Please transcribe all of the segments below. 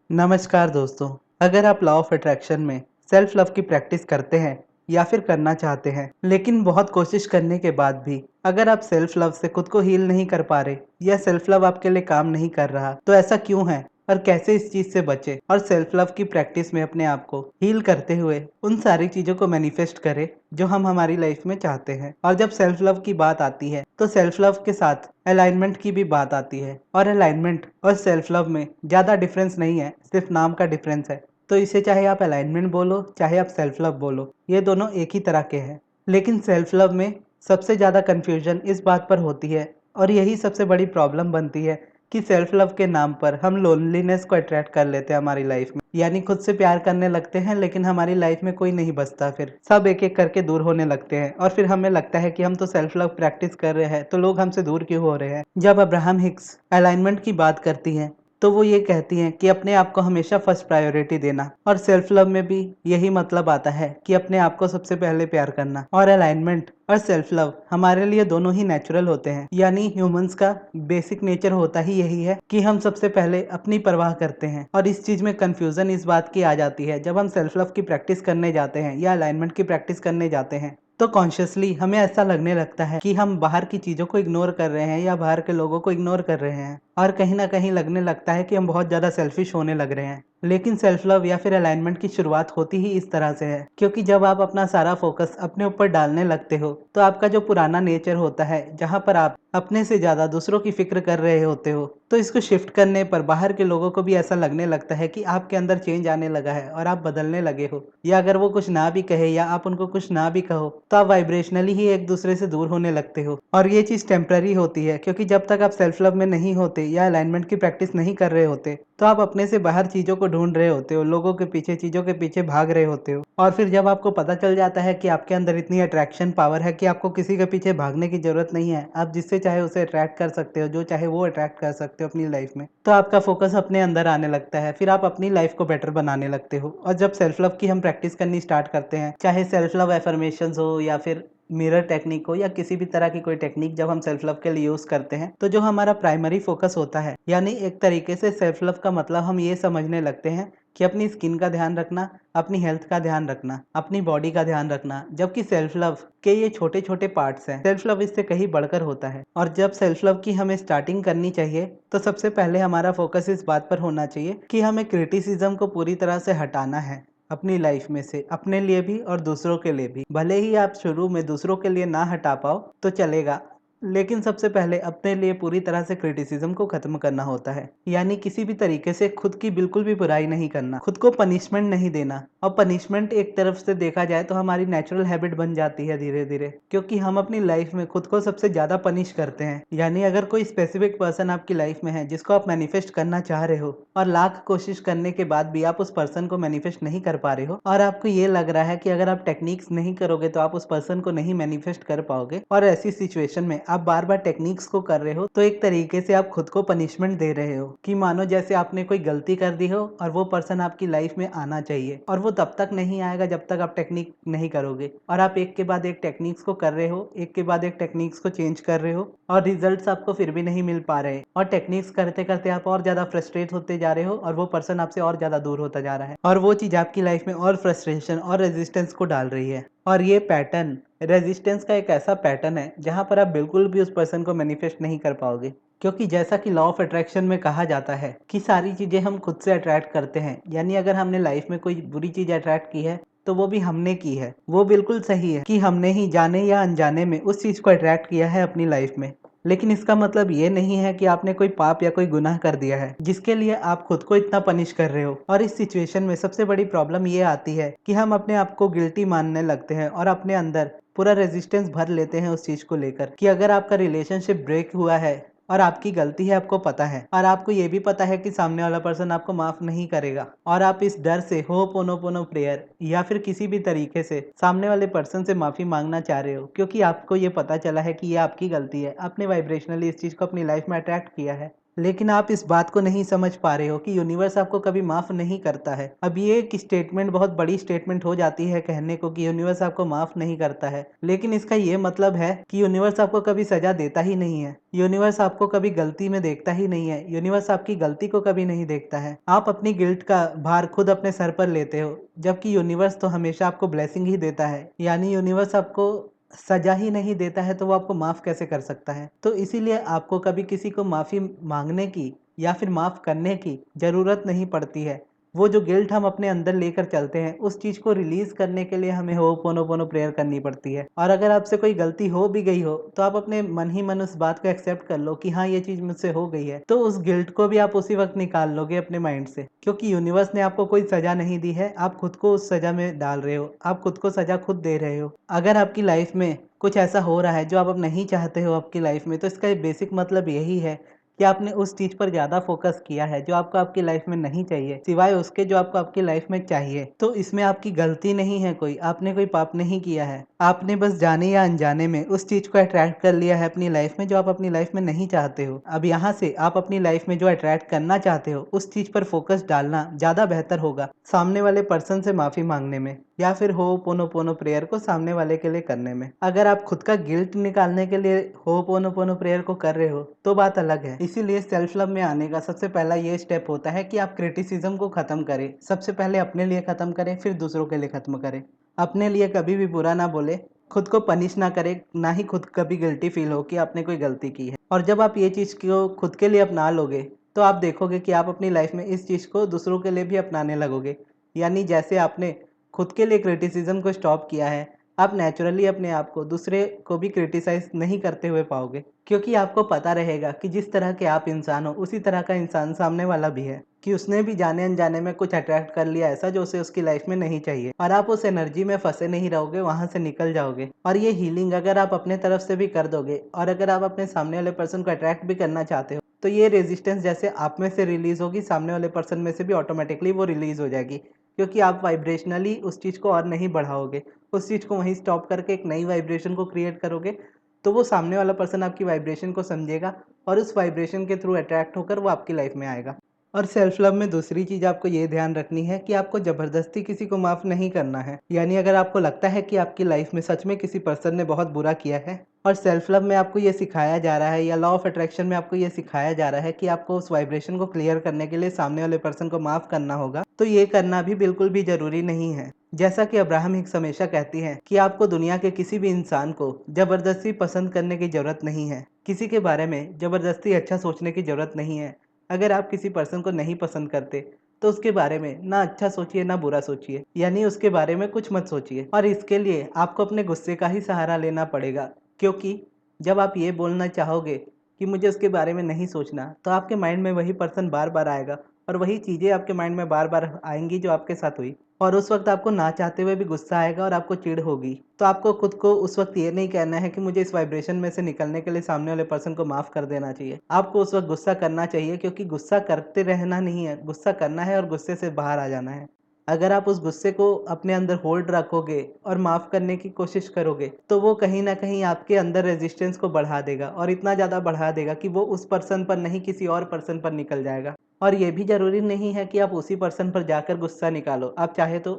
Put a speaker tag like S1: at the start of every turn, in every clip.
S1: नमस्कार दोस्तों। अगर आप लॉ ऑफ अट्रैक्शन में सेल्फ लव की प्रैक्टिस करते हैं या फिर करना चाहते हैं, लेकिन बहुत कोशिश करने के बाद भी अगर आप सेल्फ लव से खुद को हील नहीं कर पा रहे या सेल्फ लव आपके लिए काम नहीं कर रहा, तो ऐसा क्यों है और कैसे इस चीज से बचे और सेल्फ लव की प्रैक्टिस में अपने आप को हील करते हुए उन सारी चीजों को मैनिफेस्ट करें जो हम हमारी लाइफ में चाहते हैं। और जब सेल्फ लव की बात आती है तो सेल्फ लव के साथ अलाइनमेंट की भी बात आती है, और अलाइनमेंट और सेल्फ लव में ज़्यादा डिफरेंस नहीं है, सिर्फ नाम का डिफरेंस है। तो इसे चाहे आप अलाइनमेंट बोलो चाहे आप सेल्फ लव बोलो, ये दोनों एक ही तरह के हैं। लेकिन सेल्फ लव में सबसे ज़्यादा कन्फ्यूजन इस बात पर होती है, और यही सबसे बड़ी प्रॉब्लम बनती है कि सेल्फ लव के नाम पर हम लोनलीनेस को अट्रैक्ट कर लेते हैं हमारी लाइफ में। यानी खुद से प्यार करने लगते हैं, लेकिन हमारी लाइफ में कोई नहीं बचता, फिर सब एक एक करके दूर होने लगते हैं और फिर हमें लगता है कि हम तो सेल्फ लव प्रैक्टिस कर रहे हैं, तो लोग हमसे दूर क्यों हो रहे हैं। जब अब्राहम हिक्स अलाइनमेंट की बात करती हैं तो वो ये कहती हैं कि अपने आप को हमेशा फर्स्ट प्रायोरिटी देना, और सेल्फ लव में भी यही मतलब आता है कि अपने आप को सबसे पहले प्यार करना। और अलाइनमेंट और सेल्फ लव हमारे लिए दोनों ही नेचुरल होते हैं, यानी ह्यूमंस का बेसिक नेचर होता ही यही है कि हम सबसे पहले अपनी परवाह करते हैं। और इस चीज में कंफ्यूजन इस बात की आ जाती है जब हम सेल्फ लव की प्रैक्टिस करने जाते हैं या अलाइनमेंट की प्रैक्टिस करने जाते हैं, तो कॉन्शियसली हमें ऐसा लगने लगता है कि हम बाहर की चीज़ों को इग्नोर कर रहे हैं या बाहर के लोगों को इग्नोर कर रहे हैं, और कहीं ना कहीं लगने लगता है कि हम बहुत ज़्यादा सेल्फिश होने लग रहे हैं। लेकिन सेल्फ लव या फिर अलाइनमेंट की शुरुआत होती ही इस तरह से है, क्योंकि जब आप अपना सारा फोकस अपने ऊपर डालने लगते हो तो आपका जो पुराना नेचर होता है, जहाँ पर आप अपने से ज़्यादा दूसरों की फिक्र कर रहे होते हो, तो इसको शिफ्ट करने पर बाहर के लोगों को भी ऐसा लगने लगता है कि आपके अंदर चेंज आने लगा है और आप बदलने लगे हो। या अगर वो कुछ ना भी कहे या आप उनको कुछ ना भी कहो, तो आप वाइब्रेशनली ही एक दूसरे से दूर होने लगते हो। और ये चीज़ टेम्पररी होती है, क्योंकि जब तक आप सेल्फ लव में नहीं होते या अलाइनमेंट की प्रैक्टिस नहीं कर रहे होते, तो आप अपने से बाहर चीज़ों को ढूंढ रहे होते हो, लोगों के पीछे, चीज़ों के पीछे भाग रहे होते हो। और फिर जब आपको पता चल जाता है कि आपके अंदर इतनी अट्रैक्शन पावर है कि आपको किसी के पीछे भागने की जरूरत नहीं है, आप जिससे चाहे उसे अट्रैक्ट कर सकते हो, जो चाहे वो अट्रैक्ट कर सकते हो अपनी लाइफ में, तो आपका फोकस अपने अंदर आने लगता है। फिर आप अपनी लाइफ को बेटर बनाने लगते हो। और जब सेल्फ लव की हम प्रैक्टिस करनी स्टार्ट करते हैं, चाहे सेल्फ लव एफर्मेशंस हो या फिर मिरर टेक्निक हो या किसी भी तरह की कोई टेक्निक, जब हम सेल्फ लव के लिए यूज करते हैं, तो जो हमारा प्राइमरी फोकस होता है, यानी एक तरीके से सेल्फ लव का मतलब हम ये समझने लगते हैं कि अपनी स्किन का ध्यान रखना, अपनी हेल्थ का ध्यान रखना, अपनी बॉडी का ध्यान रखना। जबकि सेल्फ लव के ये छोटे छोटे पार्ट्स हैं, सेल्फ लव इससे कहीं बढ़कर होता है। और जब सेल्फ लव की हमें स्टार्टिंग करनी चाहिए, तो सबसे पहले हमारा फोकस इस बात पर होना चाहिए कि हमें क्रिटिसिज्म को पूरी तरह से हटाना है अपनी लाइफ में से, अपने लिए भी और दूसरों के लिए भी। भले ही आप शुरू में दूसरों के लिए ना हटा पाओ तो चलेगा, लेकिन सबसे पहले अपने लिए पूरी तरह से क्रिटिसिज्म को खत्म करना होता है। यानी किसी भी तरीके से खुद की बिल्कुल भी बुराई नहीं करना, खुद को पनिशमेंट नहीं देना। और पनिशमेंट एक तरफ से देखा जाए तो हमारी नेचुरल हैबिट बन जाती है धीरे धीरे, क्योंकि हम अपनी लाइफ में खुद को सबसे ज्यादा पनिश करते हैं। यानी अगर कोई स्पेसिफिक पर्सन आपकी लाइफ में है जिसको आप मैनिफेस्ट करना चाह रहे हो, और लाख कोशिश करने के बाद भी आप उस पर्सन को मैनिफेस्ट नहीं कर पा रहे हो, और आपको ये लग रहा है कि अगर आप टेक्निक्स नहीं करोगे तो आप उस पर्सन को नहीं मैनिफेस्ट कर पाओगे, और ऐसी सिचुएशन में आप बार बार टेक्निक्स को कर रहे हो, तो एक तरीके से आप खुद को पनिशमेंट दे रहे हो कि मानो जैसे आपने कोई गलती कर दी हो और वो पर्सन आपकी लाइफ में आना चाहिए, और वो तब तक नहीं आएगा जब तक आप टेक्निक नहीं करोगे। और आप एक के बाद एक टेक्निक्स को कर रहे हो, एक के बाद एक टेक्निक्स को चेंज कर रहे हो, और रिजल्ट्स आपको फिर भी नहीं मिल पा रहे, और टेक्निक्स करते करते आप और ज्यादा फ्रस्ट्रेट होते जा रहे हो, और वो पर्सन आपसे और ज्यादा दूर होता जा रहा है, और वो चीज आपकी लाइफ में और फ्रस्ट्रेशन और रेजिस्टेंस को डाल रही है। और ये पैटर्न रेजिस्टेंस का एक ऐसा पैटर्न है जहां पर आप बिल्कुल भी उस पर्सन को मैनिफेस्ट नहीं कर पाओगे, क्योंकि जैसा कि लॉ ऑफ अट्रैक्शन में कहा जाता है कि सारी चीजें हम खुद से अट्रैक्ट करते हैं। यानी अगर हमने लाइफ में कोई बुरी चीज अट्रैक्ट की है तो वो भी हमने की है। वो बिल्कुल सही है कि हमने ही जाने या अनजाने में उस चीज को अट्रैक्ट किया है अपनी लाइफ में, लेकिन इसका मतलब ये नहीं है कि आपने कोई पाप या कोई गुनाह कर दिया है जिसके लिए आप खुद को इतना पनिश कर रहे हो। और इस सिचुएशन में सबसे बड़ी प्रॉब्लम ये आती है कि हम अपने आप को गिल्टी मानने लगते हैं और अपने अंदर पूरा रेजिस्टेंस भर लेते हैं उस चीज को लेकर, कि अगर आपका रिलेशनशिप ब्रेक हुआ है और आपकी गलती है, आपको पता है, और आपको ये भी पता है कि सामने वाला पर्सन आपको माफ नहीं करेगा, और आप इस डर से होपोनोपोनो प्रेयर या फिर किसी भी तरीके से सामने वाले पर्सन से माफी मांगना चाह रहे हो, क्योंकि आपको ये पता चला है कि ये आपकी गलती है, आपने वाइब्रेशनली इस चीज को अपनी लाइफ में अट्रैक्ट किया है। लेकिन आप इस बात को नहीं समझ पा रहे हो कि यूनिवर्स आपको कभी माफ़ नहीं करता है। अब ये एक स्टेटमेंट बहुत बड़ी स्टेटमेंट हो जाती है कहने को कि यूनिवर्स आपको माफ़ नहीं करता है, लेकिन इसका ये मतलब है कि यूनिवर्स आपको कभी सज़ा देता ही नहीं है। यूनिवर्स आपको कभी गलती में देखता ही नहीं है। यूनिवर्स आपकी गलती को कभी नहीं देखता है। आप अपनी गिल्ट का भार खुद अपने सर पर लेते हो, जबकि यूनिवर्स तो हमेशा आपको ब्लेसिंग ही देता है। यानी यूनिवर्स आपको सजा ही नहीं देता है तो वो आपको माफ़ कैसे कर सकता है। तो इसीलिए आपको कभी किसी को माफ़ी मांगने की या फिर माफ़ करने की ज़रूरत नहीं पड़ती है। वो जो गिल्ट हम अपने अंदर लेकर चलते हैं, उस चीज़ को रिलीज़ करने के लिए हमें होपोनोपोनो प्रेयर करनी पड़ती है। और अगर आपसे कोई गलती हो भी गई हो तो आप अपने मन ही मन उस बात को एक्सेप्ट कर लो कि हाँ, ये चीज़ मुझसे हो गई है। तो उस गिल्ट को भी आप उसी वक्त निकाल लोगे अपने माइंड से, क्योंकि यूनिवर्स ने आपको कोई सज़ा नहीं दी है। आप खुद को उस सज़ा में डाल रहे हो। आप खुद को सज़ा खुद दे रहे हो। अगर आपकी लाइफ में कुछ ऐसा हो रहा है जो आप अब नहीं चाहते हो आपकी लाइफ में, तो इसका एक बेसिक मतलब यही है कि आपने उस चीज़ पर ज़्यादा फोकस किया है जो आपको आपकी लाइफ में नहीं चाहिए, सिवाय उसके जो आपको आपकी लाइफ में चाहिए। तो इसमें आपकी गलती नहीं है कोई, आपने कोई पाप नहीं किया है। आपने बस जाने या अनजाने में उस चीज़ को अट्रैक्ट कर लिया है अपनी लाइफ में जो आप अपनी लाइफ में नहीं चाहते हो। अब यहाँ से आप अपनी लाइफ में जो अट्रैक्ट करना चाहते हो उस चीज़ पर फोकस डालना ज़्यादा बेहतर होगा सामने वाले पर्सन से माफ़ी मांगने में, या फिर होपोनोपोनो प्रेयर को सामने वाले के लिए करने में। अगर आप खुद का गिल्ट निकालने के लिए होपोनोपोनो प्रेयर को कर रहे हो तो बात अलग है। इसीलिए सेल्फ लव में आने का सबसे पहला ये स्टेप होता है कि आप क्रिटिसिज्म को खत्म करें। सबसे पहले अपने लिए खत्म करें, फिर दूसरों के लिए खत्म करें। अपने लिए कभी भी बुरा ना बोले, खुद को पनिश ना करें, ना ही खुद कभी गिल्टी फील हो कि आपने कोई गलती की है। और जब आप ये चीज़ को खुद के लिए अपना लोगे तो आप देखोगे कि आप अपनी लाइफ में इस चीज़ को दूसरों के लिए भी अपनाने लगोगे। यानी जैसे आपने खुद के लिए क्रिटिसिज्म को स्टॉप किया है, आप नेचुरली अपने आप को दूसरे को भी क्रिटिसाइज नहीं करते हुए पाओगे, क्योंकि आपको पता रहेगा कि जिस तरह के आप इंसान हो उसी तरह का इंसान सामने वाला भी है, कि उसने भी जाने अनजाने में कुछ अट्रैक्ट कर लिया ऐसा जो उसे उसकी लाइफ में नहीं चाहिए, और आप उस एनर्जी में फंसे नहीं रहोगे, वहां से निकल जाओगे। और ये हीलिंग अगर आप अपने तरफ से भी कर दोगे और अगर आप अपने सामने वाले पर्सन को अट्रैक्ट भी करना चाहते हो तो ये रेजिस्टेंस जैसे आप में से रिलीज होगी, सामने वाले पर्सन में से भी ऑटोमेटिकली वो रिलीज हो जाएगी, क्योंकि आप वाइब्रेशनली उस चीज़ को और नहीं बढ़ाओगे। उस चीज़ को वहीं स्टॉप करके एक नई वाइब्रेशन को क्रिएट करोगे, तो वो सामने वाला पर्सन आपकी वाइब्रेशन को समझेगा और उस वाइब्रेशन के थ्रू अट्रैक्ट होकर वो आपकी लाइफ में आएगा। और सेल्फ लव में दूसरी चीज़ आपको ये ध्यान रखनी है कि आपको ज़बरदस्ती किसी को माफ़ नहीं करना है। यानी अगर आपको लगता है कि आपकी लाइफ में सच में किसी पर्सन ने बहुत बुरा किया है और सेल्फ लव में आपको ये सिखाया जा रहा है या लॉ ऑफ अट्रैक्शन में आपको ये सिखाया जा रहा है कि आपको उस वाइब्रेशन को क्लियर करने के लिए सामने वाले पर्सन को माफ़ करना होगा, तो ये करना भी बिल्कुल भी ज़रूरी नहीं है। जैसा कि अब्राहम हिक्स हमेशा कहती हैं कि आपको दुनिया के किसी भी इंसान को ज़बरदस्ती पसंद करने की ज़रूरत नहीं है। किसी के बारे में ज़बरदस्ती अच्छा सोचने की ज़रूरत नहीं है। अगर आप किसी पर्सन को नहीं पसंद करते तो उसके बारे में ना अच्छा सोचिए ना बुरा सोचिए, यानी उसके बारे में कुछ मत सोचिए। और इसके लिए आपको अपने गुस्से का ही सहारा लेना पड़ेगा, क्योंकि जब आप ये बोलना चाहोगे कि मुझे उसके बारे में नहीं सोचना, तो आपके माइंड में वही पर्सन बार बार आएगा और वही चीज़ें आपके माइंड में बार बार आएंगी जो आपके साथ हुई, और उस वक्त आपको ना चाहते हुए भी गुस्सा आएगा और आपको चिढ़ होगी। तो आपको खुद को उस वक्त ये नहीं कहना है कि मुझे इस वाइब्रेशन में से निकलने के लिए सामने वाले पर्सन को माफ़ कर देना चाहिए। आपको उस वक्त गुस्सा करना चाहिए, क्योंकि गुस्सा करते रहना नहीं है, गुस्सा करना है और गुस्से से बाहर आ जाना है। अगर आप उस गुस्से को अपने अंदर होल्ड रखोगे और माफ़ करने की कोशिश करोगे तो वो कहीं ना कहीं आपके अंदर रेजिस्टेंस को बढ़ा देगा, और इतना ज़्यादा बढ़ा देगा कि वो उस पर्सन पर नहीं किसी और पर्सन पर निकल जाएगा। और ये भी ज़रूरी नहीं है कि आप उसी पर्सन पर जाकर गुस्सा निकालो। आप चाहे तो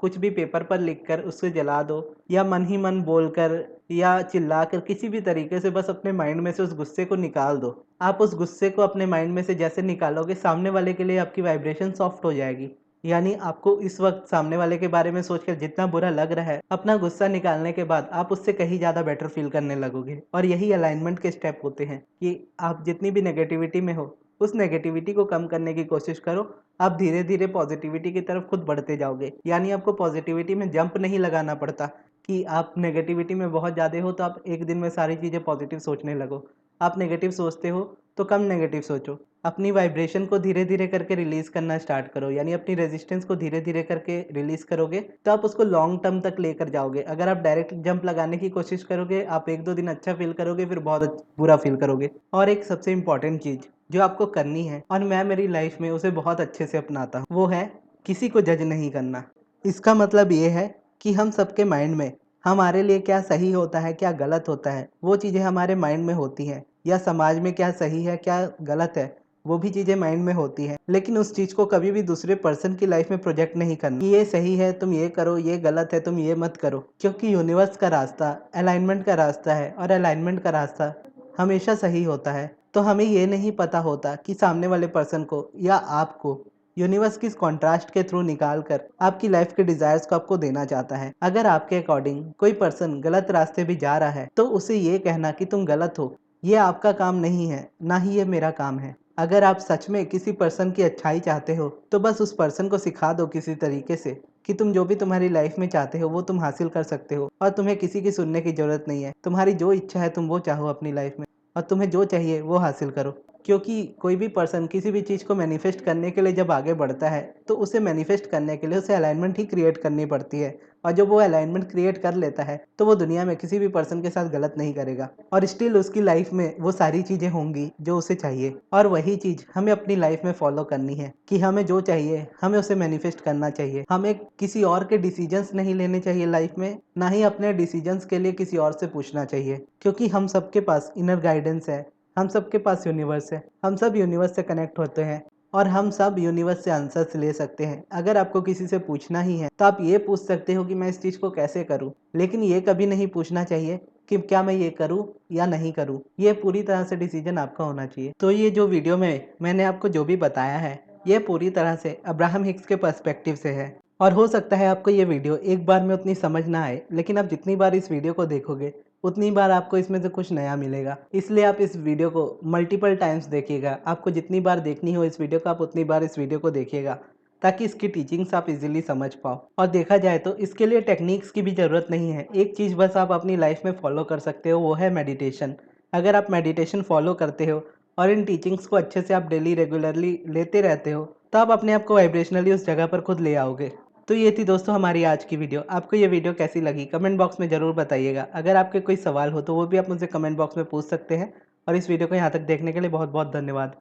S1: कुछ भी पेपर पर लिखकर उससे जला दो, या मन ही मन बोलकर या चिल्लाकर किसी भी तरीके से बस अपने माइंड में से उस गुस्से को निकाल दो। आप उस गुस्से को अपने माइंड में से जैसे निकालोगे, सामने वाले के लिए आपकी वाइब्रेशन सॉफ्ट हो जाएगी। यानी आपको इस वक्त सामने वाले के बारे में सोचकर जितना बुरा लग रहा है, अपना गुस्सा निकालने के बाद आप उससे कहीं ज़्यादा बेटर फील करने लगोगे। और यही अलाइनमेंट के स्टेप होते हैं कि आप जितनी भी नेगेटिविटी में हो उस नेगेटिविटी को कम करने की कोशिश करो। आप धीरे धीरे पॉजिटिविटी की तरफ खुद बढ़ते जाओगे। यानी आपको पॉजिटिविटी में जंप नहीं लगाना पड़ता कि आप नेगेटिविटी में बहुत ज़्यादा हो तो आप एक दिन में सारी चीज़ें पॉजिटिव सोचने लगो। आप नेगेटिव सोचते हो तो कम नेगेटिव सोचो। अपनी वाइब्रेशन को धीरे धीरे करके रिलीज करना स्टार्ट करो, यानी अपनी रेजिस्टेंस को धीरे धीरे करके रिलीज करोगे तो आप उसको लॉन्ग टर्म तक लेकर जाओगे। अगर आप डायरेक्ट जंप लगाने की कोशिश करोगे, आप एक दो दिन अच्छा फील करोगे, फिर बहुत बुरा फील करोगे। और एक सबसे इंपॉर्टेंट चीज़ जो आपको करनी है, और मैं मेरी लाइफ में उसे बहुत अच्छे से अपनाता हूँ, वो है किसी को जज नहीं करना। इसका मतलब ये है कि हम सबके माइंड में हमारे लिए क्या सही होता है क्या गलत होता है वो चीज़ें हमारे माइंड में होती हैं। या समाज में क्या सही है क्या गलत है, वो भी चीज़ें माइंड में होती हैं। लेकिन उस चीज़ को कभी भी दूसरे पर्सन की लाइफ में प्रोजेक्ट नहीं करना कि ये सही है तुम ये करो, ये गलत है तुम ये मत करो। क्योंकि यूनिवर्स का रास्ता अलाइनमेंट का रास्ता है और अलाइनमेंट का रास्ता हमेशा सही होता है। तो हमें ये नहीं पता होता कि सामने वाले पर्सन को या आपको यूनिवर्स किस कॉन्ट्रास्ट के थ्रू निकाल कर आपकी लाइफ के डिजायर्स को आपको देना चाहता है। अगर आपके अकॉर्डिंग कोई पर्सन गलत रास्ते भी जा रहा है तो उसे ये कहना कि तुम गलत हो, ये आपका काम नहीं है, ना ही ये मेरा काम है। अगर आप सच में किसी पर्सन की अच्छाई चाहते हो तो बस उस पर्सन को सिखा दो किसी तरीके से कि तुम जो भी तुम्हारी लाइफ में चाहते हो वो तुम हासिल कर सकते हो और तुम्हें किसी की सुनने की जरूरत नहीं है। तुम्हारी जो इच्छा है तुम वो चाहो अपनी लाइफ में और तुम्हें जो चाहिए वो हासिल करो। क्योंकि कोई भी पर्सन किसी भी चीज़ को मैनिफेस्ट करने के लिए जब आगे बढ़ता है तो उसे मैनिफेस्ट करने के लिए उसे अलाइनमेंट ही क्रिएट करनी पड़ती है। और जब वो अलाइनमेंट क्रिएट कर लेता है तो वो दुनिया में किसी भी पर्सन के साथ गलत नहीं करेगा और स्टिल उसकी लाइफ में वो सारी चीज़ें होंगी जो उसे चाहिए। और वही चीज़ हमें अपनी लाइफ में फॉलो करनी है कि हमें जो चाहिए हमें उसे मैनिफेस्ट करना चाहिए। हमें किसी और के डिसीजंस नहीं लेने चाहिए लाइफ में, ना ही अपने डिसीजंस के लिए किसी और से पूछना चाहिए। क्योंकि हम सबके पास इनर गाइडेंस है, हम सबके पास यूनिवर्स है, हम सब यूनिवर्स से कनेक्ट होते हैं और हम सब यूनिवर्स से आंसर्स ले सकते हैं। अगर आपको किसी से पूछना ही है तो आप ये पूछ सकते हो कि मैं इस चीज़ को कैसे करूं, लेकिन ये कभी नहीं पूछना चाहिए कि क्या मैं ये करूं या नहीं करूं। ये पूरी तरह से डिसीजन आपका होना चाहिए। तो ये जो वीडियो में मैंने आपको जो भी बताया है ये पूरी तरह से अब्राहम हिक्स के पर्सपेक्टिव से है। और हो सकता है आपको ये वीडियो एक बार में उतनी समझ ना आए, लेकिन आप जितनी बार इस वीडियो को देखोगे उतनी बार आपको इसमें से कुछ नया मिलेगा। इसलिए आप इस वीडियो को मल्टीपल टाइम्स देखिएगा। आपको जितनी बार देखनी हो इस वीडियो को आप उतनी बार इस वीडियो को देखिएगा ताकि इसकी टीचिंग्स आप इजीली समझ पाओ। और देखा जाए तो इसके लिए टेक्निक्स की भी ज़रूरत नहीं है। एक चीज़ बस आप अपनी लाइफ में फॉलो कर सकते हो, वो है मेडिटेशन। अगर आप मेडिटेशन फॉलो करते हो और इन टीचिंग्स को अच्छे से आप डेली रेगुलरली लेते रहते हो तो आप अपने आप को वाइब्रेशनली उस जगह पर खुद ले आओगे। तो ये थी दोस्तों हमारी आज की वीडियो। आपको ये वीडियो कैसी लगी कमेंट बॉक्स में ज़रूर बताइएगा। अगर आपके कोई सवाल हो तो वो भी आप मुझसे कमेंट बॉक्स में पूछ सकते हैं। और इस वीडियो को यहाँ तक देखने के लिए बहुत बहुत धन्यवाद।